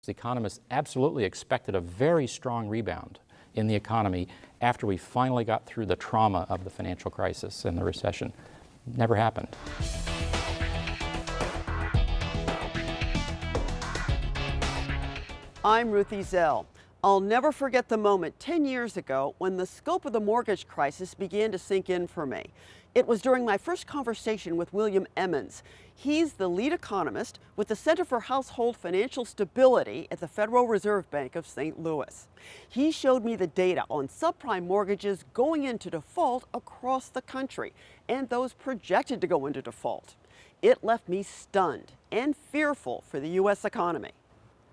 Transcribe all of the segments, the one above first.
Economists absolutely expected a very strong rebound in the economy after we finally got through the trauma of the financial crisis and the recession. Never happened. I'm Ruth Ezel. I'll never forget the moment 10 years ago when the scope of the mortgage crisis began to sink in for me. It was during my first conversation with William Emmons. He's the lead economist with the Center for Household Financial Stability at the Federal Reserve Bank of St. Louis. He showed me the data on subprime mortgages going into default across the country and those projected to go into default. It left me stunned and fearful for the U.S. economy.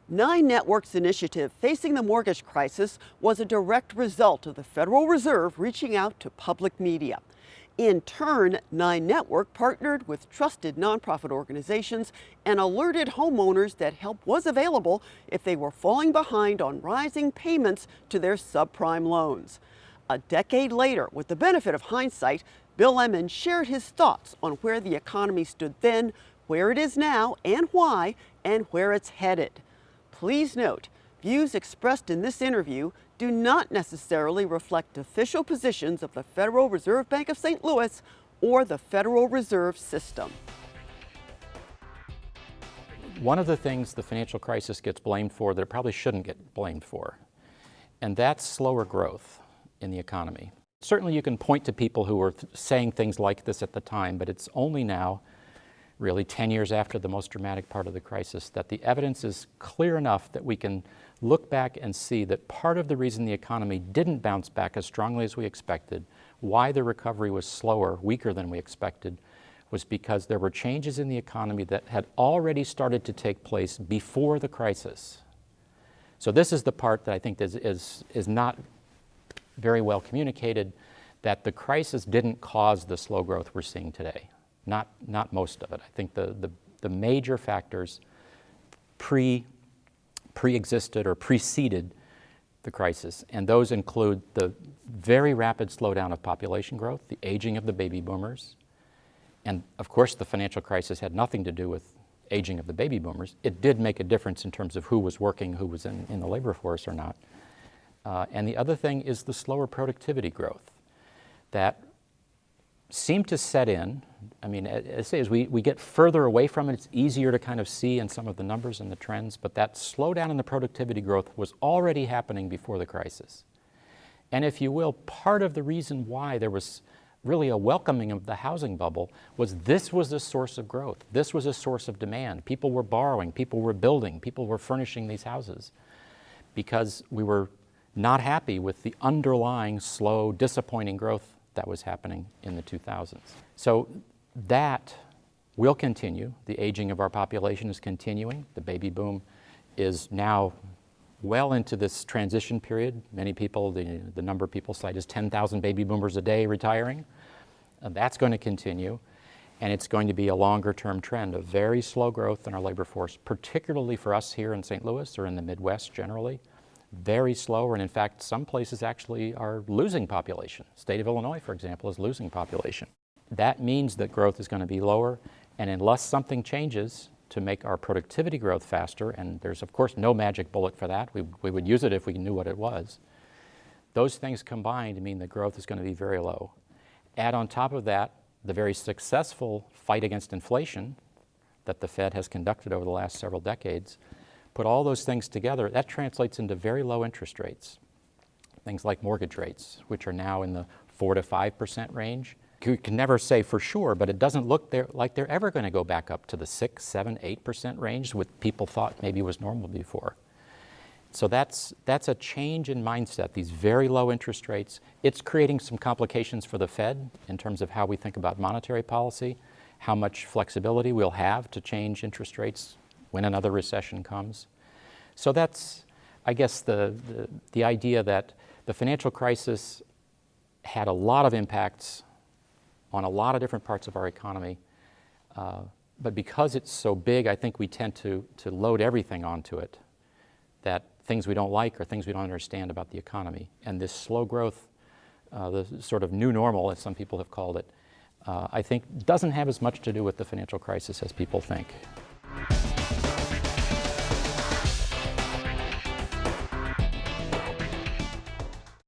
Nine Network's initiative facing the mortgage crisis was a direct result of the Federal Reserve reaching out to public media. In turn, Nine Network partnered with trusted nonprofit organizations and alerted homeowners that help was available if they were falling behind on rising payments to their subprime loans. A decade later, with the benefit of hindsight, Bill Emmons shared his thoughts on where the economy stood then, where it is now, and why, and where it's headed. Please note, views expressed in this interview do not necessarily reflect official positions of the Federal Reserve Bank of St. Louis or the Federal Reserve System. One of the things the financial crisis gets blamed for that it probably shouldn't get blamed for, and that's slower growth in the economy. Certainly you can point to people who were saying things like this at the time, but it's only now, really 10 years after the most dramatic part of the crisis, that the evidence is clear enough that we can look back and see that part of the reason the economy didn't bounce back as strongly as we expected, why the recovery was slower, weaker than we expected, was because there were changes in the economy that had already started to take place before the crisis. So this is the part that I think is not very well communicated, that the crisis didn't cause the slow growth we're seeing today. Not most of it. I think the major factors pre-existed or preceded the crisis, and those include the very rapid slowdown of population growth, the aging of the baby boomers, and of course the financial crisis had nothing to do with aging of the baby boomers. It did make a difference in terms of who was working, who was in the labor force or not. And the other thing is the slower productivity growth that seemed to set in. I mean, as we get further away from it, it's easier to kind of see in some of the numbers and the trends, but that slowdown in the productivity growth was already happening before the crisis. And if you will, part of the reason why there was really a welcoming of the housing bubble was this was a source of growth. This was a source of demand. People were borrowing, people were building, people were furnishing these houses because we were not happy with the underlying slow, disappointing growth that was happening in the 2000s. So that will continue. The aging of our population is continuing. The baby boom is now well into this transition period. Many people, the number of people cite is 10,000 baby boomers a day retiring. That's going to continue, and it's going to be a longer-term trend of very slow growth in our labor force, particularly for us here in St. Louis or in the Midwest generally. Very slow, and in fact, some places actually are losing population. State of Illinois, for example, is losing population. That means that growth is going to be lower, and unless something changes to make our productivity growth faster, and there's of course no magic bullet for that, we would use it if we knew what it was, those things combined mean that growth is going to be very low. Add on top of that the very successful fight against inflation that the Fed has conducted over the last several decades. Put all those things together, that translates into very low interest rates. Things like mortgage rates, which are now in the 4 to 5% range. You can never say for sure, but it doesn't look like they're ever going to go back up to the 6, 7, 8% range, which people thought maybe was normal before. So that's a change in mindset, these very low interest rates. It's creating some complications for the Fed in terms of how we think about monetary policy, how much flexibility we'll have to change interest rates when another recession comes. So that's, I guess, the idea that the financial crisis had a lot of impacts on a lot of different parts of our economy. But because it's so big, I think we tend to load everything onto it, that things we don't like or things we don't understand about the economy. And this slow growth, the sort of new normal, as some people have called it, I think doesn't have as much to do with the financial crisis as people think.